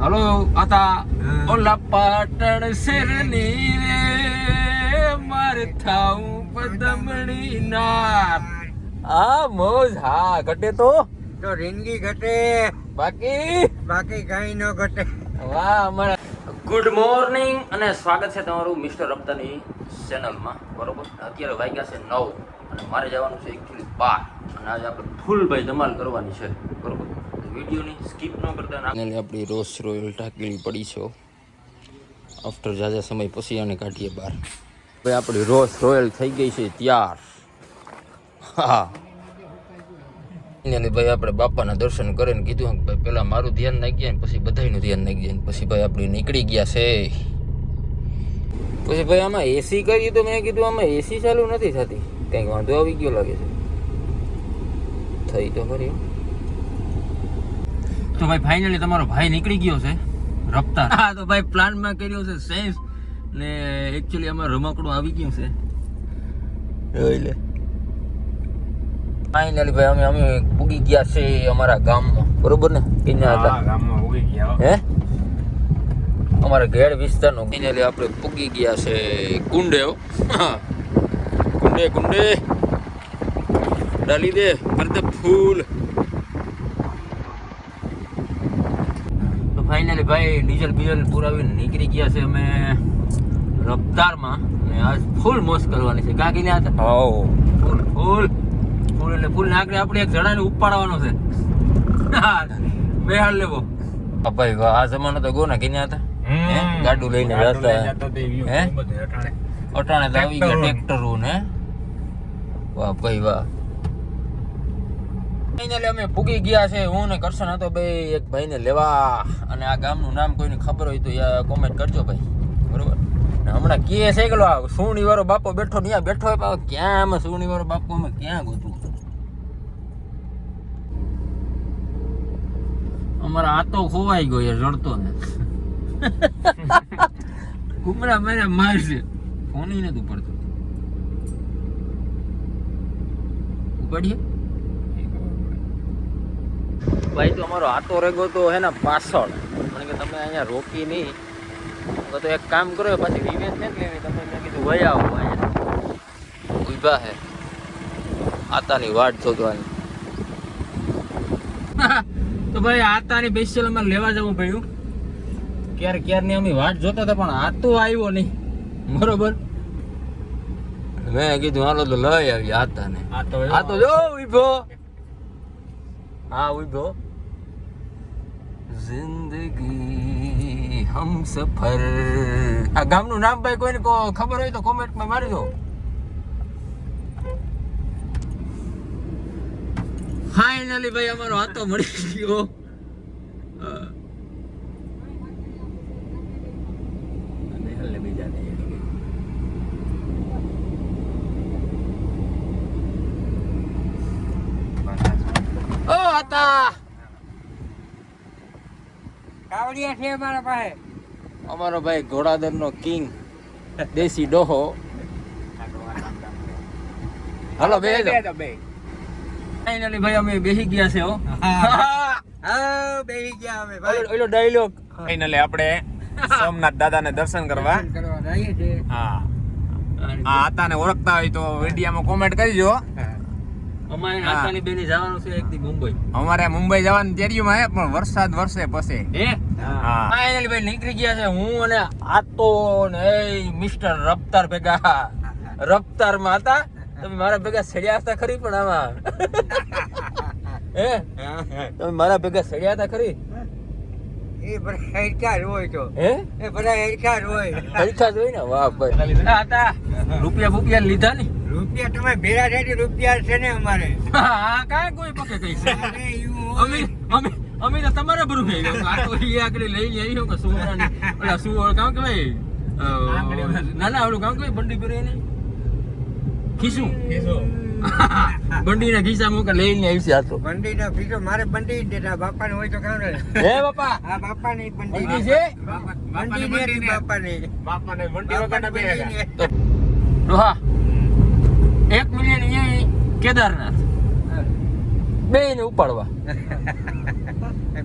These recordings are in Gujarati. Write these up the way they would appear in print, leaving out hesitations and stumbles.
હલો આતા ઓલા પાટણ શેરની રે માર થાઉં પદમણી ના આ મોજ હા ઘટે તો રીંગી ઘટે બાકી કઈ ન ઘટે. વાહ અમારા ગુડ મોર્નિંગ અને સ્વાગત છે તમારું મિસ્ટર રપ્તાની ચેનલમાં. બરોબર, અત્યારે વાગ્યા છે 9 અને મારે જવાનું છે એકચ્યુઅલી 12 અને આજે આપણે ફૂલ ભાઈ ધમાલ કરવાની છે. બરોબર, વિડીયોની સ્કીપ ન કરતા. આપણી રોઝ રોયલ ટાંકેલી પડી છે આફ્ટર જાજા સમય પછી આને કાઢીએ બહાર. ભાઈ આપણી રોઝ રોયલ થઈ ગઈ છે તૈયાર. હા ભાઈ આપણે બાપાના દર્શન કરીને કીધું ભાઈ પેલા મારું ધ્યાન નાખી ગયા ને પછી બધાનું ધ્યાન નાખી ગયા ને પછી ભાઈ આપણે નીકળી ગયા છે. પછી ભાઈ આમાં એસી કરી તો મેં કીધું આમાં એસી ચાલુ નથી થતી, કંઈક વાંધો આવી ગયો લાગે છે. થઈ તો ખરી. તો ભાઈ ફાઇનલી તમારો ભાઈ નીકળી ગયો છે રફતાર. હા તો ભાઈ પ્લાનમાં કર્યો છે સેન્સ ને એકચ્યુઅલી આમાં રમકડું આવી ગયું છે. એટલે ફાઇનલી ભાઈ અમે પૂગી ગયા છે અમારા ગામમાં. બરોબર ને? ક્યાં હતા? ગામમાં ઉગી ગયા હે અમારા ઘેડ વિસ્તારનો. ફાઇનલી આપણે પૂગી ગયા છે કુંડે. કુંડે ડાલી દે કર દે ફૂલ. તો ફાઇનલી ભાઈ ડીઝલ બીઝલ પુરાવીને નીકળી ગયા છે અમે રફતારમાં ને આજ ફૂલ મોજ કરવાની છે. કાકી ને હતા ફૂલ એટલે ફૂલ નાખને આપણે એક જણાને ઉપાડવાનો છે. બેહાડ લેવો ભાઈ. આ જમાનો તો ગો ને કિન્યા હતા ગાડું લઈને જતા. હે અટાણે તો આવી ગયા ટ્રેક્ટરો ને. વાહ ભાઈ વાહ. ફાઇનલી અમે પૂગી ગયા છે. હું ને કરશન હતો ભાઈ એક ભાઈને લેવા. અને આ ગામનું નામ કોઈને ખબર હોય તો કોમેન્ટ કરજો ભાઈ. બરોબર, હમણાં કે છે કે સુણી વાળો બાપો બેઠો ત્યાં બેઠો હોય. ક્યાં આમાં સુણી વાળો બાપો અમે ક્યાં ગોતું? અમારા આતો ખોવાઈ ગયો યાર, રડતો ને કુમરા મારે મારશે. ફોન નથી પડતો. ઉપાડીએ ભાઈ. તો અમારો આતો રેગો તો હે ને પાછળ. મને કે તમે અહીંયા રોકી નહીં તો એક કામ કરો પાછી વિવેક ને લેવી. તમે મેં કીધું વહી આવો અહીંયા ઉભા હે આતાની વાટ જોવાની. તો ભાઈ આતાની સ્પેશિયલ અમારે લેવા જવું પડ્યું. ક્યારની અમે વાટ જોતા હતા પણ આતો આવ્યો નહીં. બરોબર, મેં કીધું હાલો તો લઈ આવી આતાને. આ તો જો ઉભો. હા ઉભો. જિંદગી હમ સફર. આ ગામનું નામ ભાઈ કોઈને ખબર હોય તો કોમેન્ટમાં મારી દો. ફાઇનલી ભાઈ અમારો હાથો મળી ગયો. ઓ હતા કાવડિયા છે મારા પાસે. અમારો ભાઈ ઘોડાદર નો કિંગ દેશી ડોહો. હાલો બે ફાઇનલી ભાઈ અમે બેસી ગયા છે. બેસી ગયા અમે ભાઈ. ઓલો ડાયલોગ ફાઇનલી આપણે સોમનાથ દાદાને દર્શન કરવા જઈએ છે. હા આતાને ઓળખતા હોય તો વિડીયોમાં કોમેન્ટ કરજો. અમારે આતાની બેની જવાનું છે એક દી મુંબઈ. અમારે મુંબઈ જવાનું તૈયારીમાં હે પણ વરસાદ વરસે પછી. હે ફાઇનલી ભાઈ નીકળી ગયા છે. હું અને આતો ને મિસ્ટર રફતાર ભેગા રફતારમાં હતા. તમે મારા ભેગા સડ્યા હતા ખરી પણ આમાં હે તમે મારા ભેગા સડ્યા હતા ખરી? એ બધા હેરખા હોય તો હે એ બધા હેરખા હોય. હરખા જોઈ ને. વાહ ભાઈ હતા રૂપિયા લીધા ને. રૂપિયા તમે ભેરા થાય રૂપિયા છે ને અમારે. હા કાંઈ કોઈ પકે કઈ છે. અમે તો તમારા બરું થઈ ગયો. આ તો એ આગળ લઈને આવ્યો કે સુવરાની ઓલા શું કામ કે ભાઈ ના ઓલું કામ કે બંડી પર એને ખીસું બંડીના ખિસ્સા મુકે લઈને આવી છે. આ તો બંડીનો ખીસો મારે બંડી દેતા બાપાને હોય તો કામ રહે. હે બાપા આ બાપાની બંડી છે. બંડી ને બાપાની બંડી વગરના બે ડોહા 1 મિલિયન અહીંયા કેદારનાથ બે ને ઉપાડવા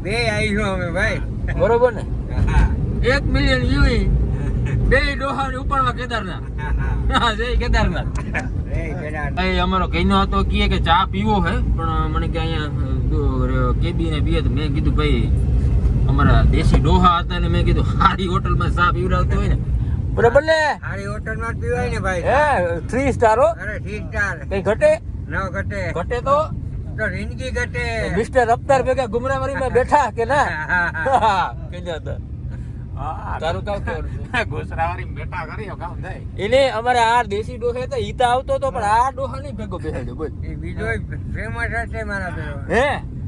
બે આવીશું અમે ભાઈ. બરોબર ને? હા. 1 મિલિયન યુવી બે ડોહાની ઉપરમાં કેદારનાથ. હા, જય કેદારનાથ. રે કેદાર. ભાઈ અમારો કઈનો હતો કે ચા પીવો હે, પણ મને કે અહીંયા કેબી ને પીએ તો મેં કીધું ભાઈ અમારા દેશી ડોહા હતા ને મેં કીધું સારી હોટલમાં ચા પીવડાવતો હોય ને બરાબર ને સારી હોટલમાં જ પીવાય ને ભાઈ. હે 3 સ્ટાર હો અરે 3 સ્ટાર. કઈ ઘટે ન ઘટે. ઘટે તો જિંદગી ઘટે. મિસ્ટર રફતાર ભેગા ગુમરામરીમાં બેઠા કે ના કઈ હતા તારું કામ કેવું છે? ઘોસરાવાળી બેટા કર્યો કામ થાય. એને અમારે આ દેશી ડોહે તો ઈતા આવતો હતો પણ આ ડોહા નહીં ભેગો બેહાડ્યો બોલ એ બીજો ફેમસ હશે મારા પેલો. હે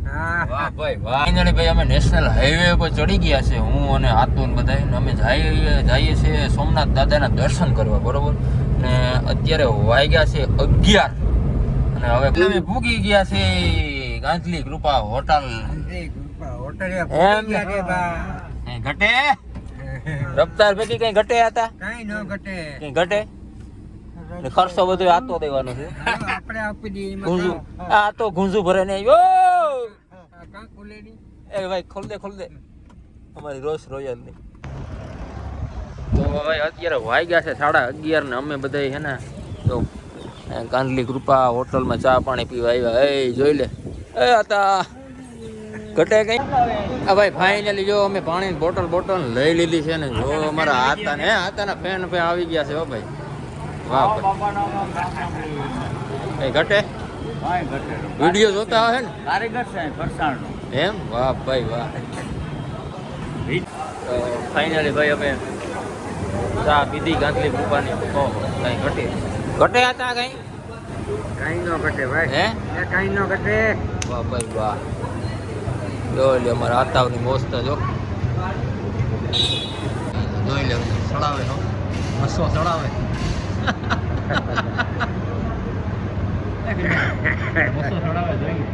હા. વાહ ભાઈ વાહ ફાઇનલી ભાઈ અમે નેશનલ હાઈવે ઉપર ચડી ગયા છે હું અને આતુન બધાય ને અમે જઈએ છીએ સોમનાથ દાદાના દર્શન કરવા બરોબર ને અત્યારે વાગ્યા છે 11 અને હવે અમે ભૂગી ગયા છે ગાંધલી કૃપા હોટલ હોટલ એમ ઘટે રફતાર ભેગી કઈ ઘટે હતા કઈ ન ઘટે. કઈ ઘટે ને ખર્ચો બધો આતો દેવાનો છે આપણે આપી દઈએ. ગુંજુ આ તો ગુંજુ ભરે ને આવ્યો કાં ખુલે નહીં. એ ભાઈ ખોલ દે અમારી રોસ રોયલ ની તો ભાઈ અત્યારે વાગ્યા છે 11:30 ને અમે બધા હે ને તો કાંદલી કૃપા હોટલમાં ચા પાણી પીવા આવ્યા એ જોઈ લે એ હતા ઘટે કઈ આ ભાઈ ફાઇનલી જો અમે પાણીની બોટલ લઈ લીધી છે ને જો અમારા હાથાના ફેન આવી ગયા છે હો ભાઈ વાહ ભાઈ કઈ ઘટે વિડીયો જોતા હોય ને કારીગર છે ફરસાણનો. એમ વાહ ભાઈ વાહ તો ફાઇનલી ભાઈ અમે ચા પીધી ગાંધલી કૃપાની ઓહો કઈ ઘટે હતા કઈ કઈ ન ઘટે ભાઈ. હે એ કઈ ન ઘટે. વાહ ભાઈ વાહ જોઈ લે અમારા આતાવની મોસ્ત જો જોઈ લે સડાવે નો મસ્સો સડાવે મસ્સો સડાવે જોઈ લે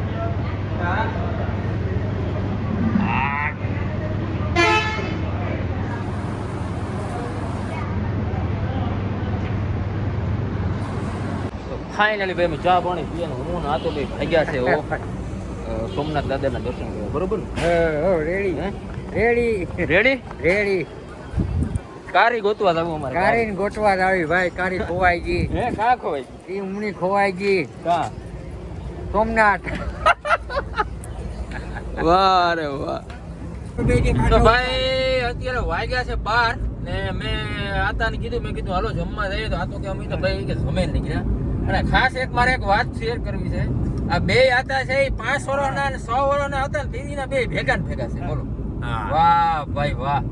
ફાઇનલી ભાઈ અમે ચા પાણી પીએ હું ને આ તો ભાઈ ભાગ્યા છે સોમનાથ દાદાના દર્શન કરવા બરોબર હો રેડી. હે રેડી. Ready ready. કારી ગોતવા જવું અમારે કારીને ગોતવા જ આવી ભાઈ. કારી ખોવાઈ ગઈ. હે કા ખોવાય ઈ ઉમની ખોવાઈ ગઈ. કા સોમનાથ. વાહ રે વાહ તો ભાઈ અત્યારે વાગ્યા છે 12 ને મેં આતાને કીધું મેં કીધું હાલો જમવા જઈએ તો આ તો કે અમે તો ભાઈ કે જમે નીકળ્યા અને ખાસ મારે એક વાત શેર કરવી છે આ બે આતા છે એ 5 વર્ષના અને 100 વર્ષના હતા ને તેના બે ભેગા ને ભેગા છે બોલો વાહ ભાઈ વાહ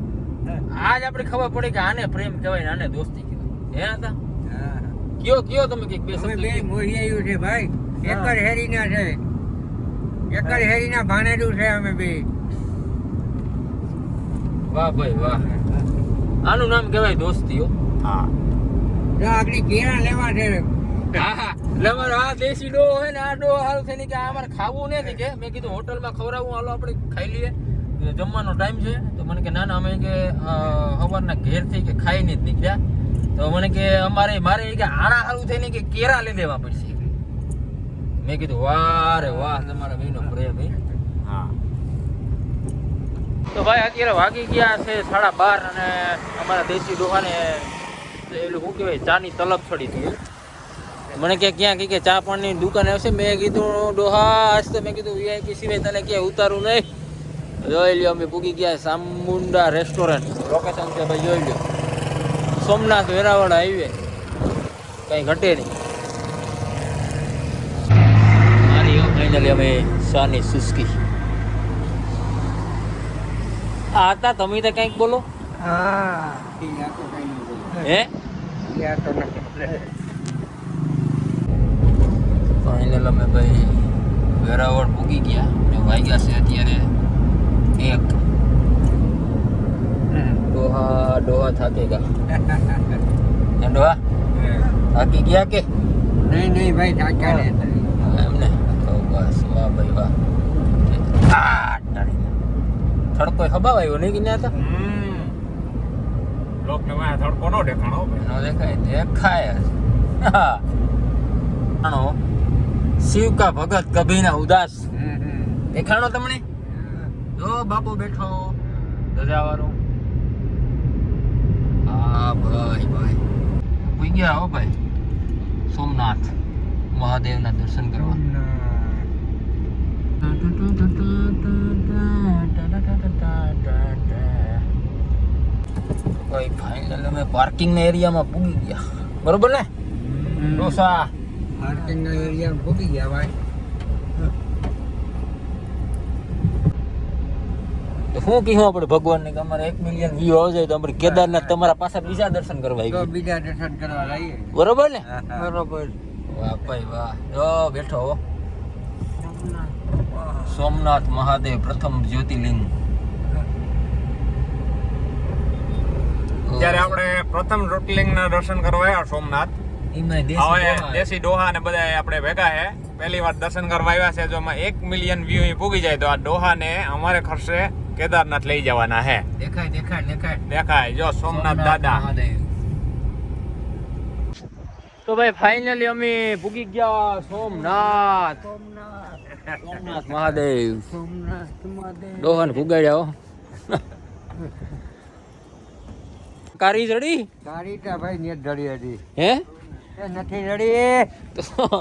આજ આપણે ખબર પડી કે આને પ્રેમ કહેવાય ને આને દોસ્તી કહેવાય હે હતા કયો તમે કઈક બે અમે શબ્દ બે મોહી આવ્યું છે ભાઈ. એક જ હેરીના છે. એક જ હેરીના ભાણેજું છે અમે બે. વાહ ભાઈ વાહ આનું નામ કહેવાય દોસ્તી હો હા જો આગળ કેળા લેવા છે. હા એટલે અમારે આ દેશી ડો હોય ને આ ડો હારું થઈને કે આ અમારે ખાવું નથી કે મેં કીધું હોટલમાં ખવડાવું હાલો આપણે ખાઈ લઈએ જમવાનો ટાઈમ છે તો મને કે ના અમે કે સવારના ઘેરથી કે ખાઈને જ નીકળ્યા તો મને કે મારે કે આણા હારું થઈને કે કેરા લઈ લેવા પડશે મેં કીધું વાહ રે વાહ તમારા બેનો પ્રેમ હા તો ભાઈ અત્યારે વાગી ગયા છે 12:30 અને અમારા દેશી ડોહાને એલું શું કહેવાય ચાની તલબ ચડી હતી મને કે ક્યાં કે ચા પાણીની દુકાન આવશે મેં કીધું ડોહા આજ તો મેં કીધું વીઆઈપી સિવાય તને ક્યાંય ઉતારું નહીં જોઈ લ્યો અમે પૂગી ગયા સામુંડા રેસ્ટોરન્ટ લોકેશન છે ભાઈ જોઈ લ્યો સોમનાથ વેરાવળ હાઈવે કંઈ ઘટે નહીં મારી ફાઇનલી અમે શાની સુસ્કી આ હતા તમે તો કંઈક બોલો હા ઈ આ તો કઈ નહીં બોલે. હે ઈ આ તો નથી બોલે. ફાઇનલ અમે ભાઈ વેરાવળ પૂગી ગયા અને વાગ્યા છે અત્યારે 1 ડોહા થાકી ગયા ડોહા થાકી ગયા કે નહીં ભાઈ થાક્યા નહીં. એમને તો બસ વાહ ભાઈ વાહ થડકો ખબાવ આવ્યો નહીં કે ના હતા લોકને વાયા થડકો નો દેખાણો ભાઈ નો દેખાય હા શિવ કા ભગત કભી ના ઉદાસ દેખાણો તમને જો બાપુ બેઠો ધજાવાળો. હા ભાઈ ભાઈ કોઈ ગયા હો ભાઈ સોમનાથ મહાદેવના દર્શન કરવા. ભાઈ ફાઇનલ અમે પાર્કિંગના એરિયામાં પૂગી ગયા. બરોબર ને ડોસા? પાર્કિંગના એરિયામાં ભૂગી ગયા ભાઈ. તો શું કહ્યું આપણે ભગવાનને કે અમારે 1 મિલિયન વ્યૂ આવી જાય તો અમારે કેદારનાથ તમારા પાછળ બીજા દર્શન કરવા તો આવી. બીજા દર્શન કરવા લઈએ. બરોબર ને? બરોબર. વાહ ભાઈ વાહ. જો બેઠો હો સોમનાથ મહાદેવ પ્રથમ જ્યોતિર્લિંગ. ત્યારે આપણે પ્રથમ જ્યોતિર્લિંગના દર્શન કરવા આવ્યા સોમનાથ. એમાં હવે દેશી ડોહા ને બધા આપણે ભેગા છે. પહેલી વાર દર્શન કરવા આવ્યા છે. જો એમાં 1 મિલિયન વ્યૂ પૂગી જાય તો આ ડોહાને અમારે ખર્ચે કેદારનાથ લઈ જવાના છે. દેખાય જો સોમનાથ દાદા. તો ભાઈ ફાઇનલી અમે પૂગી ગયા સોમનાથ મહાદેવ. ડોહાને પુગાડ્યા હો. કારી જડી કાળી તા ભાઈ ને જડી હતી. હે એ નથી જડી.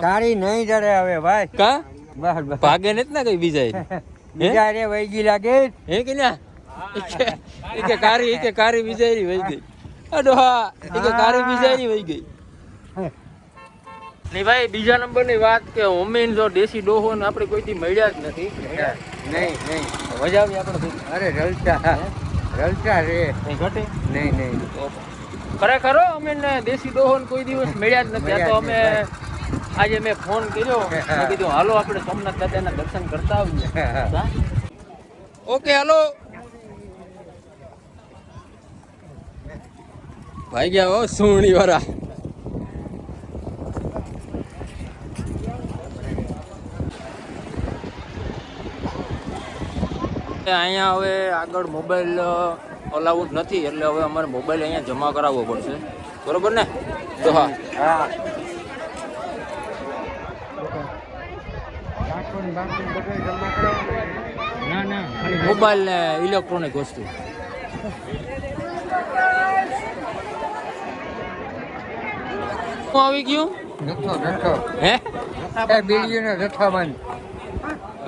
કાળી નહીં જડે હવે ભાઈ. કા બસ બસ. ભાગે નથી ને કઈ બીજા બીજા રે વૈગી લાગે. હે કે ના કે કારી બીજારી વહી ગઈ. આ ડોહા કે કારી બીજારી વહી ગઈ. નહીં ભાઈ બીજા નંબરની વાત કે હોમીન જો દેશી ડોહો ને આપણે કોઈથી મળ્યા જ નથી. નહીં મજા આવી આપણે. અરે રલતા રે નહીં ઘટે નહીં. ખરેખર અમે દેશી ડોહો ને કોઈ દિવસ મળ્યા જ નથી. આ તો અમે આજે મેં ફોન કર્યો મેં કીધું હાલો આપણે સોમનાથ દાદાના દર્શન કરતા આવીએ. ઓકે હાલો ભાઈ ગયા હો સુવણી વાળા. અહીંયા હવે આગળ મોબાઈલ અલાઉડ નથી એટલે હવે અમારે મોબાઈલ અહીંયા જમા કરાવવો પડશે. બરોબર ને? તો હા મોબાઈલ ને ઇલેક્ટ્રોનિક વસ્તુ. આવી ગયું જથ્થો હે બીડીનો જથ્થાબંધ.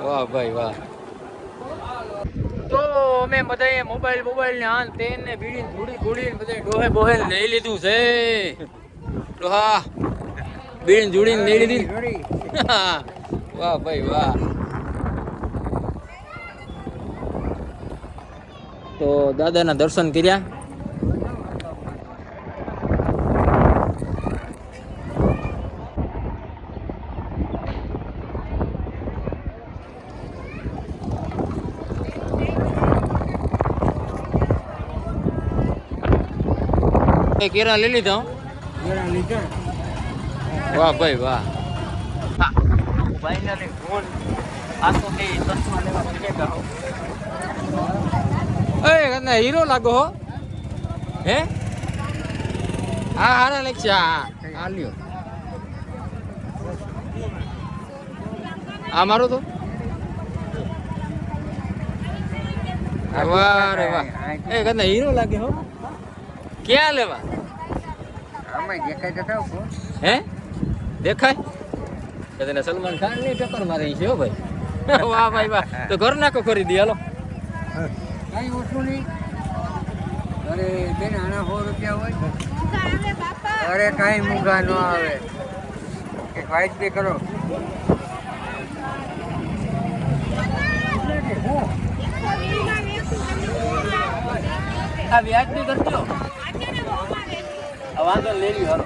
વાહ ભાઈ વાહ. તો અમે બધાએ મોબાઈલ ને આન તેન ને બીડી ધૂડી બધા ડોહે બોહે લઈ લીધું છે. ડોહા બીડી જોડીને લઈ લીધી. વાહ ભાઈ વાહ. તો દાદાના દર્શન કર્યા. કેરા લઈ લીધા. વાહ ભાઈ વાહ. ફાઇનલી ફોન આ તો કે ચશ્મા લેવા ભેગા હો. એ કને હીરો લાગો હો. હે આ હારા લેક્ચર આ લ્યો. આ મારો તો વાહ રે વાહ. એ કને હીરો લાગે હો. ક્યાં લેવા? આમાં દેખાય તો થાવ ફોન. હે દેખાય કે તને સલમાન ખાન ની ટક્કર મારી છે હો ભાઈ. વાહ ભાઈ વાહ. તો ઘર નાખો ખરીદી હાલો. કઈ ઓછું નહીં. અરે બેન આના 100 રૂપિયા હોય. અરે કાંઈ મૂંગા ન આવે. એક વાઇટ પે કરો. આ વ્યાજ બી કરજો. વાંધો લઈ લ્યો હાલો.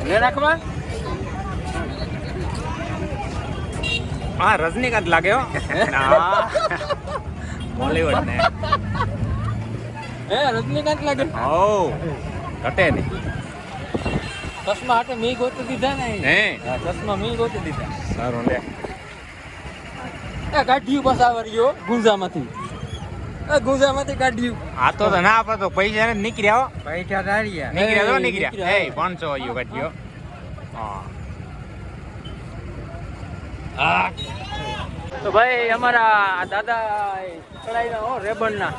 લે નાખવા. હા રજનીકાંત લાગે હો. બોલીવુડ ને હે રજનીકાંત લાગે. ઓ ઘટે નહીં. ચશ્મા હાટે મી ગોતી દીધા ને. હે ચશ્મા મી ગોતી દીધા. સારું લે. એ કાઢ્યું પસાવરિયો ગુંજામાંથી. એ ગુંજામાંથી કાઢ્યું. આ તો ના આપે તો પૈસા ને નીકળ્યા હો. પૈસા તાર્યા. નીકળ્યા. એ 500 આવ્યો કાઢ્યો. હા હા તો ભાઈ અમારા દાદા ચડાવીના હો રેબનના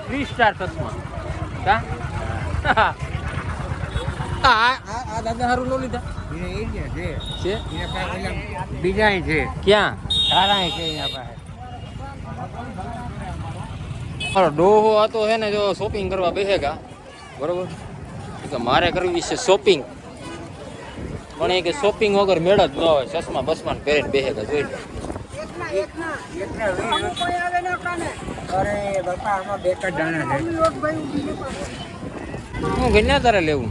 3 સ્ટાર ચશ્મા કા આ દાદા હારું નો લીધા છે બીજા છે ક્યાં સારા છે એના પાસે. મારો ડોહો હતો હે ને જો શોપિંગ કરવા બેસેગા બરોબર કે મારે કરવી છે શોપિંગ પણ એ કે શોપિંગ વગર મેળ જ ન હોય ચશ્મા બસમાં પહેરીને બેસેગા જોઈ લો. અરે બાપા આમાં બે જ દાણા છે. હું ગણ્યા તારે લેવું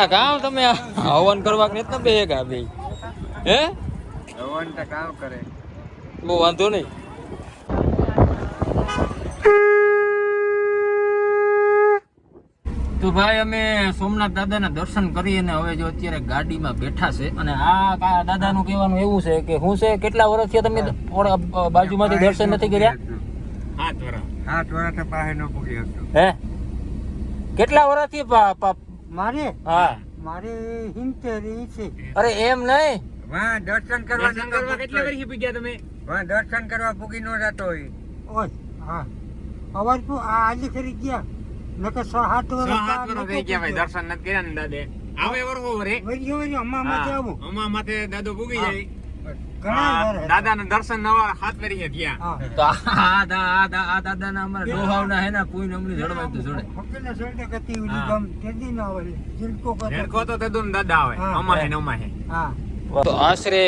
આ ગામ તમે હવન કરવા કે નથી બેસેગા બે હે ભગવાન તો કામ કરે. બહુ વાંધો નહીં. તો ભાઈ અમે સોમનાથ દાદાના દર્શન કરી અને હવે જો અત્યારે ગાડીમાં બેઠા છે અને આ દાદાનું કહેવાનું એવું છે કે હું છે કેટલા વર્ષથી તમે બાજુમાંથી દર્શન નથી કર્યા 7 વર્ષ. 7 વર્ષ તો પાસે ન પૂરી શકતો. હે કેટલા વર્ષથી મારે હા મારે 70 છે. અરે એમ નહીં વાહ દર્શન કરવા દર્શન કરવા કેટલા વર્ષથી પૂગ્યા તમે? વાહ દર્શન કરવા પૂગી ન જતો હોય. ઓય હા અવાજ તો આ આજે કરી ગયા નકર 7 6-7 વર્ષ થઈ ગયા ભાઈ દર્શન નથી કર્યા ને દાદે. આવે વરહો વરે. વરિયો વરિયો અમા માથે આવું અમા માથે દાદો પૂગી જાય. ઘણા વાર દાદાના દર્શન નવા 7 વર્ષે થયા. હા તો આ દાદાના અમારા ડોહાવના હે ને પૂઈ નમની જડવાય તો જોડે ફકીને સળકે કતી ઉલી ગમ તેદી ના આવે જીલકો કરતો હેડકો તો તેદો ને દાદા આવે. હા. અમા હે ને અમા હે. હા તો આશરે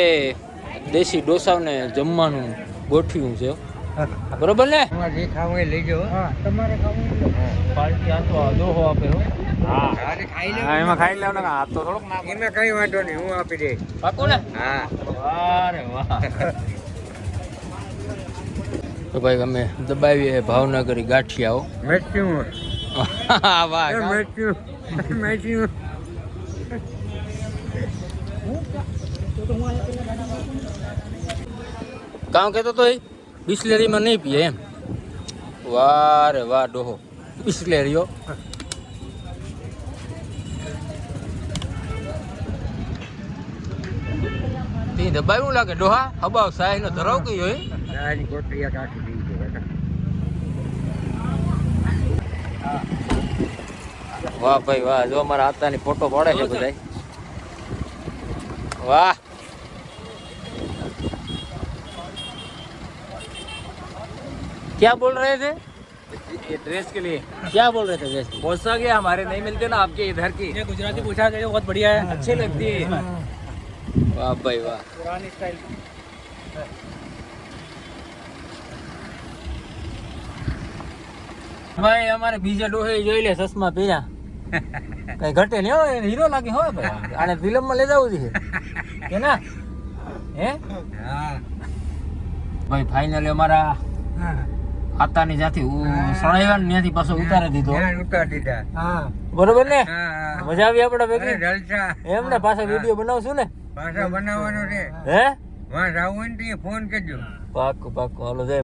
દેશી ડોસાવને જમવાનું ગોઠવ્યું છે બરોબર ને તમારે જે ખાવું એ લઈ જાઓ. હા તમારે ખાવું પાર્ટી આ તો દોહો આપે હો હા. અરે ખાઈ લે. હા, એમાં ખાઈ લેવ ને આ તો થોડોક ના એમાં કઈ વાંધો નહીં હું આપી દે. પાકો ને હા વાહ રે વાહ તો ભાઈ અમે દબાવીએ ભાવનગરી ગાંઠિયાઓ મચ્યું વાહ મચ્યું મચ્યું. કામ કહેતો તો બિસ્લેરીમાં નહીં પીએ એમ વાહ રે વાહ ડોહો બિસ્લેરીઓ તે દબાવ્યું લાગે ડોહા હબાવ સાહેબ નો ધરાવ કઈ હોય આની કોટરીયા કાઢી દીધી બેટા. વાહ ભાઈ વાહ જો અમારા આતાની ફોટો પડે છે બધા વાહ क्या बोल रहे थे ये ड्रेस के लिए क्या बोल रहे थे वैसे पोसा के हमारे नहीं मिलते ना आपके इधर की ये गुजराती पूछा गया बहुत बढ़िया है अच्छे लगती है वाह भाई वाह पुरानी स्टाइल ભાઈ અમારે બીજા ડોહે જોઈ લે ચશ્મા પહેર્યા કઈ ઘટે નહીં હોય હીરો લાગે હોય ભાઈ આને ફિલ્મમાં લઈ જવું છે કે ના હે હા ભાઈ ફાઇનલી અમારા આતાની જાથી સળાવ્યા ને ત્યાંથી પાછો ઉતારી દીધો ધ્યાન ઉતારી દીધા. હા બરોબર ને હા હા. મજા આવી આપણે અરે ભેગી જલસા. એમ ને પાછા વિડીયો બનાવશું ને પાછા બનાવવાનો છે. હે વાં જાવું હોય ને તો એ ફોન કરજો. પાક્કું પાક્કું હાલો જય